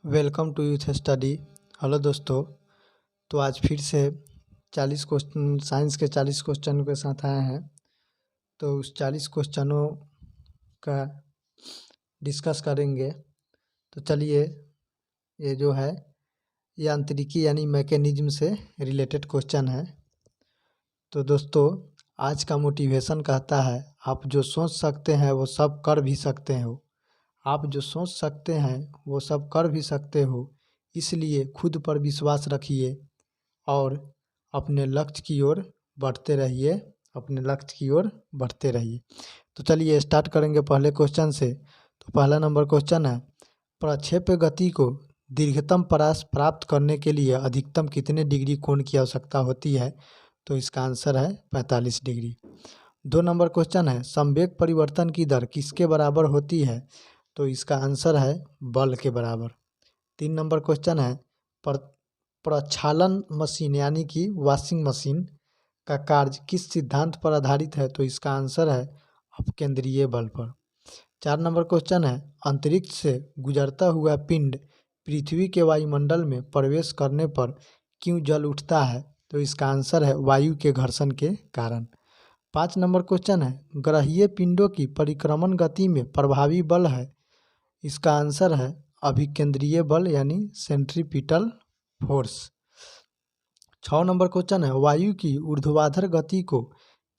Welcome to youth study. Hello दोस्तों। तो आज फिर से 40 क्वेश्चन साइंस के 40 क्वेश्चन के साथ आए हैं। तो उस 40 क्वेश्चनों का डिस्कस करेंगे। तो चलिए, ये जो है यांत्रिकी यानी मैकेनिज्म से रिलेटेड क्वेश्चन है। तो दोस्तों, आज का मोटिवेशन कहता है आप जो सोच सकते हैं वो सब कर भी सकते हो। आप जो सोच सकते हैं वो सब कर भी सकते हो, इसलिए खुद पर विश्वास रखिए और अपने लक्ष्य की ओर बढ़ते रहिए। तो चलिए स्टार्ट करेंगे पहले क्वेश्चन से। तो पहला नंबर क्वेश्चन है, प्रक्षेप्य गति को दीर्घतम परास प्राप्त करने के लिए अधिकतम कितने डिग्री कोण की आवश्यकता होती है? तो इसका आंसर है 45 डिग्री। 2 नंबर क्वेश्चन है, संवेग परिवर्तन की दर किसके बराबर होती है? तो इसका आंसर है बल के बराबर। 3 नंबर क्वेश्चन है, प्रक्षालन मशीन यानी कि वॉशिंग मशीन का कार्य किस सिद्धांत पर आधारित है? तो इसका आंसर है अपकेंद्रीय बल पर। 4 नंबर क्वेश्चन है, अंतरिक्ष से गुजरता हुआ पिंड पृथ्वी के वायुमंडल में प्रवेश करने पर क्यों जल उठता है? तो इसका आंसर है वायु के घर्षण के कारण। 5 नंबर क्वेश्चन है, ग्रहीय पिंडों की परिक्रमण गति में प्रभावी बल है? इसका आंसर है अभिकेंद्रीय बल यानी सेंट्रीपिटल फोर्स। 6 नंबर क्वेश्चन है, वायु की ऊर्ध्वाधर गति को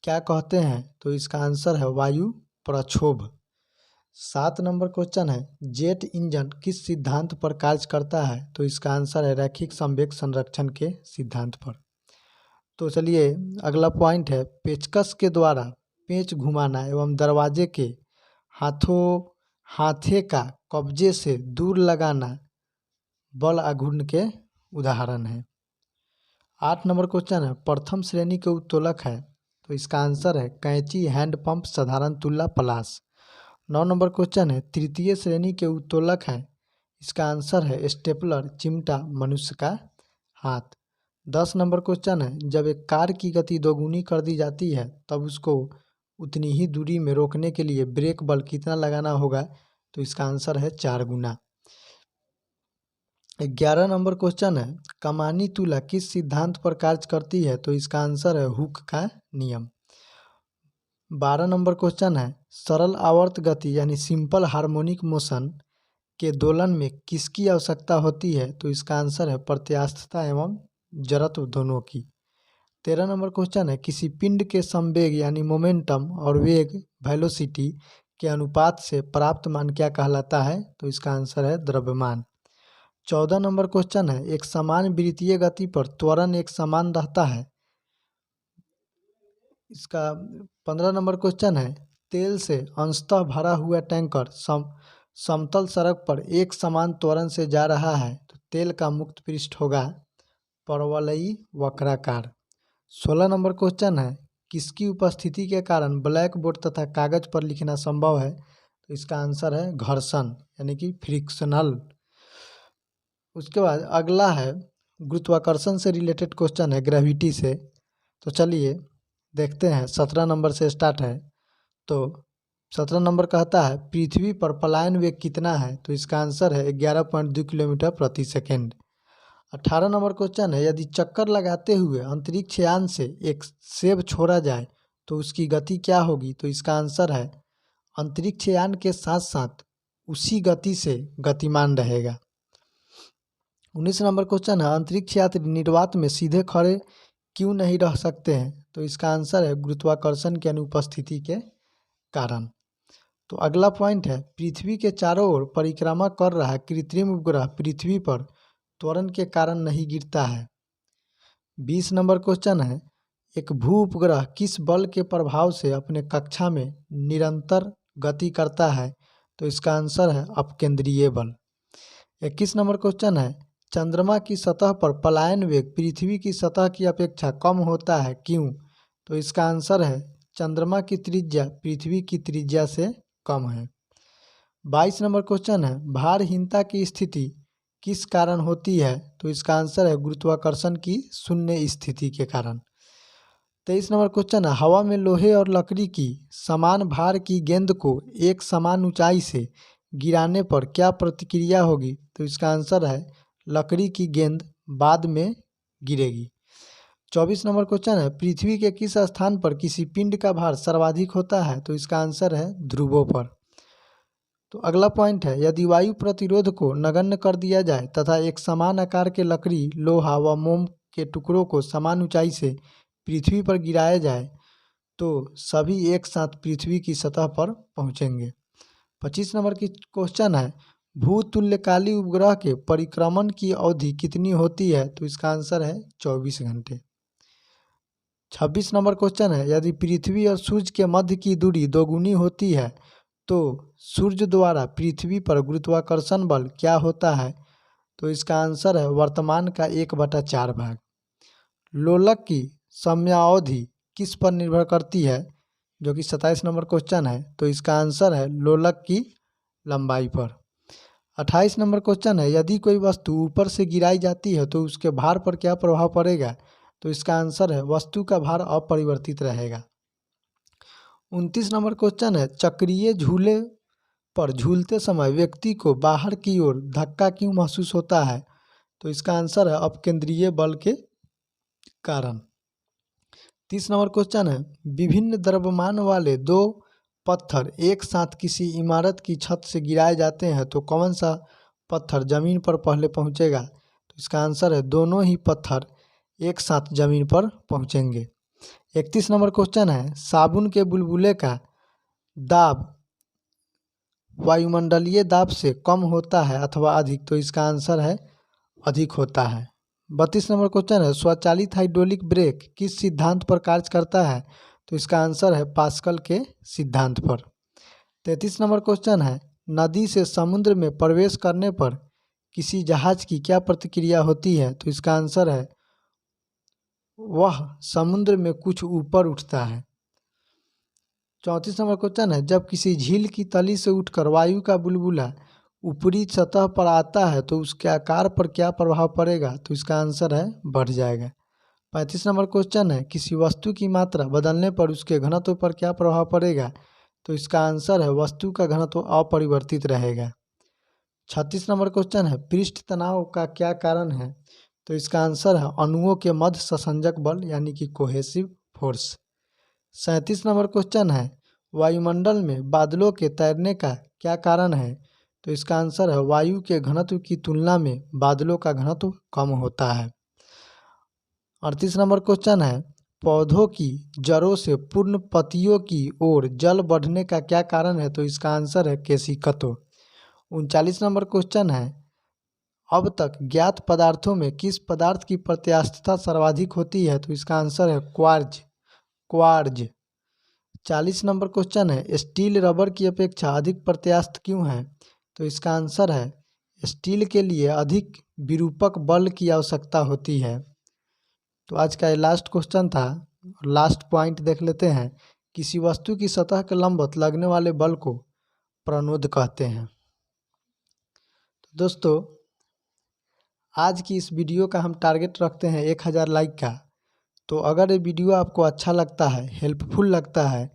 क्या कहते हैं? तो इसका आंसर है वायु प्रक्षोभ। 7 नंबर क्वेश्चन है, जेट इंजन किस सिद्धांत पर कार्य करता है? तो इसका आंसर है रैखिक संवेग संरक्षण के सिद्धांत पर। तो चलिए अगला पॉइंट है, पेचकस के द्वारा पेंच घुमाना एवं दरवाजे के हाथे का कब्जे से दूर लगाना बल आघूर्ण के उदाहरण है। 8 नंबर क्वेश्चन है, प्रथम श्रेणी के उत्तोलक है? तो इसका आंसर है कैंची, हैंडपंप, साधारण तुल्ला, पलाश। 9 नंबर क्वेश्चन है, तृतीय श्रेणी के उत्तोलक है? इसका आंसर है स्टेपलर, चिमटा, मनुष्य का हाथ। 10 नंबर क्वेश्चन है, जब एक कार की गति दोगुनी कर दी जाती है तब उसको उतनी ही दूरी में रोकने के लिए ब्रेक बल कितना लगाना होगा? तो इसका आंसर है 4 गुना। 11 नंबर क्वेश्चन है, कमानी तुला किस सिद्धांत पर कार्य करती है? तो इसका आंसर है हुक का नियम। 12 नंबर क्वेश्चन है, सरल आवर्त गति यानी सिंपल हार्मोनिक मोशन के दोलन में किसकी आवश्यकता होती है? तो इसका आंसर है प्रत्यास्थता एवं जड़त्व दोनों की। 13 नंबर क्वेश्चन है, किसी पिंड के संवेग यानी मोमेंटम और वेग वेलोसिटी के अनुपात से प्राप्त मान क्या कहलाता है? तो इसका आंसर है द्रव्यमान। 14 नंबर क्वेश्चन है, एक समान वृत्तीय गति पर त्वरण एक समान रहता है? इसका 15 नंबर क्वेश्चन है, तेल से अंशतः भरा हुआ टैंकर समतल सड़क पर एक समान त्वरण से जा रहा है तो तेल का मुक्त पृष्ठ होगा परवलयी वक्राकार। 16 नंबर क्वेश्चन है, किसकी उपस्थिति के कारण ब्लैक बोर्ड तथा कागज पर लिखना संभव है? तो इसका आंसर है घर्षण यानी कि फ्रिक्शनल। उसके बाद अगला है गुरुत्वाकर्षण से रिलेटेड क्वेश्चन है, ग्रेविटी से। तो चलिए देखते हैं, 17 नंबर से स्टार्ट है। तो 17 नंबर कहता है, पृथ्वी पर पलायन वेग कितना है? तो इसका आंसर है 11.2 किलोमीटर प्रति सेकेंड। 18 नंबर क्वेश्चन है, यदि चक्कर लगाते हुए अंतरिक्ष यान से एक सेब छोड़ा जाए तो उसकी गति क्या होगी? तो इसका आंसर है अंतरिक्ष यान के साथ साथ उसी गति से गतिमान रहेगा। 19 नंबर क्वेश्चन है, अंतरिक्ष यात्री निर्वात में सीधे खड़े क्यों नहीं रह सकते हैं? तो इसका आंसर है गुरुत्वाकर्षण की अनुपस्थिति के कारण। तो अगला पॉइंट है, पृथ्वी के चारों ओर परिक्रमा कर रहा कृत्रिम उपग्रह पृथ्वी पर त्वरण के कारण नहीं गिरता है। 20 नंबर क्वेश्चन है, एक भू उपग्रह किस बल के प्रभाव से अपने कक्षा में निरंतर गति करता है? तो इसका आंसर है अपकेंद्रीय बल। 21 नंबर क्वेश्चन है, चंद्रमा की सतह पर पलायन वेग पृथ्वी की सतह की अपेक्षा कम होता है, क्यों? तो इसका आंसर है चंद्रमा की त्रिज्या पृथ्वी की त्रिज्या से कम है। 22 नंबर क्वेश्चन है, भारहीनता की स्थिति किस कारण होती है? तो इसका आंसर है गुरुत्वाकर्षण की शून्य स्थिति के कारण। 23 नंबर क्वेश्चन है, हवा में लोहे और लकड़ी की समान भार की गेंद को एक समान ऊंचाई से गिराने पर क्या प्रतिक्रिया होगी? तो इसका आंसर है लकड़ी की गेंद बाद में गिरेगी। 24 नंबर क्वेश्चन है, पृथ्वी के किस स्थान पर किसी पिंड का भार सर्वाधिक होता है? तो इसका आंसर है ध्रुवों पर। तो अगला पॉइंट है, यदि वायु प्रतिरोध को नगण्य कर दिया जाए तथा एक समान आकार के लकड़ी, लोहा व मोम के टुकड़ों को समान ऊंचाई से पृथ्वी पर गिराया जाए तो सभी एक साथ पृथ्वी की सतह पर पहुंचेंगे। 25 नंबर की क्वेश्चन है, भूतुल्यकाली उपग्रह के परिक्रमण की अवधि कितनी होती है? तो इसका आंसर है 24 घंटे। 26 नंबर क्वेश्चन है, यदि पृथ्वी और सूर्य के मध्य की दूरी दोगुनी होती है तो सूर्य द्वारा पृथ्वी पर गुरुत्वाकर्षण बल क्या होता है? तो इसका आंसर है वर्तमान का 1/4 भाग। लोलक की समयावधि किस पर निर्भर करती है? जो कि 27 नंबर क्वेश्चन है। तो इसका आंसर है लोलक की लंबाई पर। 28 नंबर क्वेश्चन है, यदि कोई वस्तु ऊपर से गिराई जाती है तो उसके भार पर क्या प्रभाव पड़ेगा? तो इसका आंसर है वस्तु का भार अपरिवर्तित रहेगा। 29 नंबर क्वेश्चन है, चक्रीय झूले पर झूलते समय व्यक्ति को बाहर की ओर धक्का क्यों महसूस होता है? तो इसका आंसर है अपकेंद्रीय बल के कारण। 30 नंबर क्वेश्चन है, विभिन्न द्रव्यमान वाले दो पत्थर एक साथ किसी इमारत की छत से गिराए जाते हैं तो कौन सा पत्थर जमीन पर पहले पहुंचेगा? तो इसका आंसर है दोनों ही पत्थर एक साथ जमीन पर पहुंचेंगे। 31 नंबर क्वेश्चन है, साबुन के बुलबुले का दाब वायुमंडलीय दाब से कम होता है अथवा अधिक? तो इसका आंसर है अधिक होता है। 32 नंबर क्वेश्चन है, स्वचालित हाइड्रोलिक ब्रेक किस सिद्धांत पर कार्य करता है? तो इसका आंसर है पास्कल के सिद्धांत पर। 33 नंबर क्वेश्चन है, नदी से समुद्र में प्रवेश करने पर किसी जहाज की क्या प्रतिक्रिया होती है? तो इसका आंसर है वह समुद्र में कुछ ऊपर उठता है। 34 नंबर क्वेश्चन है, जब किसी झील की तली से उठकर वायु का बुलबुला ऊपरी सतह पर आता है तो उसके आकार पर क्या प्रभाव पड़ेगा? तो इसका आंसर है बढ़ जाएगा। 35 नंबर क्वेश्चन है, किसी वस्तु की मात्रा बदलने पर उसके घनत्व पर क्या प्रभाव पड़ेगा? तो इसका आंसर है वस्तु का घनत्व अपरिवर्तित रहेगा। 36 नंबर क्वेश्चन है, पृष्ठ तनाव का क्या कारण है? तो इसका आंसर है अणुओं के मध्य संसंजक बल यानी कि कोहेसिव फोर्स। 37 नंबर क्वेश्चन है, वायुमंडल में बादलों के तैरने का क्या कारण है? तो इसका आंसर है वायु के घनत्व की तुलना में बादलों का घनत्व कम होता है। 38 नंबर क्वेश्चन है, पौधों की जड़ों से पूर्ण पत्तियों की ओर जल बढ़ने का क्या कारण है? तो इसका आंसर है केशिकत्व। 39 नंबर क्वेश्चन है, अब तक ज्ञात पदार्थों में किस पदार्थ की प्रत्यास्थता सर्वाधिक होती है? तो इसका आंसर है क्वार्ज। 40 नंबर क्वेश्चन है, स्टील रबर की अपेक्षा अधिक प्रत्यास्थ क्यों है? तो इसका आंसर है स्टील के लिए अधिक विरूपक बल की आवश्यकता होती है। तो आज का ये लास्ट क्वेश्चन था और लास्ट पॉइंट देख लेते हैं, किसी वस्तु की सतह के लंबवत लगने वाले बल को प्रणोद कहते हैं। तो दोस्तों आज की इस वीडियो का हम टारगेट रखते हैं 1000 लाइक का। तो अगर ये वीडियो आपको अच्छा लगता है, हेल्पफुल लगता है,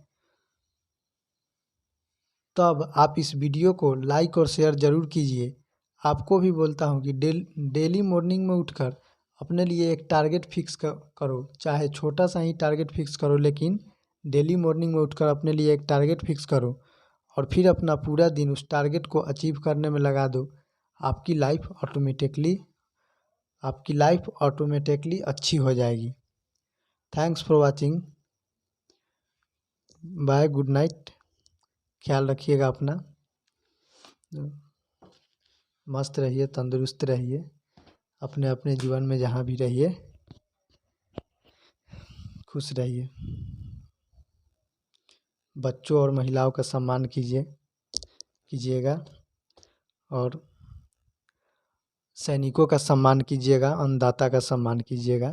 तब आप इस वीडियो को लाइक और शेयर ज़रूर कीजिए। आपको भी बोलता हूँ कि डेली मॉर्निंग में उठकर अपने लिए एक टारगेट फिक्स करो, चाहे छोटा सा ही टारगेट फिक्स करो, लेकिन डेली मॉर्निंग में उठकर अपने लिए एक टारगेट फिक्स करो और फिर अपना पूरा दिन उस टारगेट को अचीव करने में लगा दो। आपकी लाइफ ऑटोमेटिकली अच्छी हो जाएगी। Thanks for watching. Bye, good night. ख्याल रखिएगा अपना, मस्त रहिए, तंदुरुस्त रहिए, अपने अपने जीवन में जहाँ भी रहिए खुश रहिए। बच्चों और महिलाओं का सम्मान कीजिएगा और सैनिकों का सम्मान कीजिएगा, अन्नदाता का सम्मान कीजिएगा।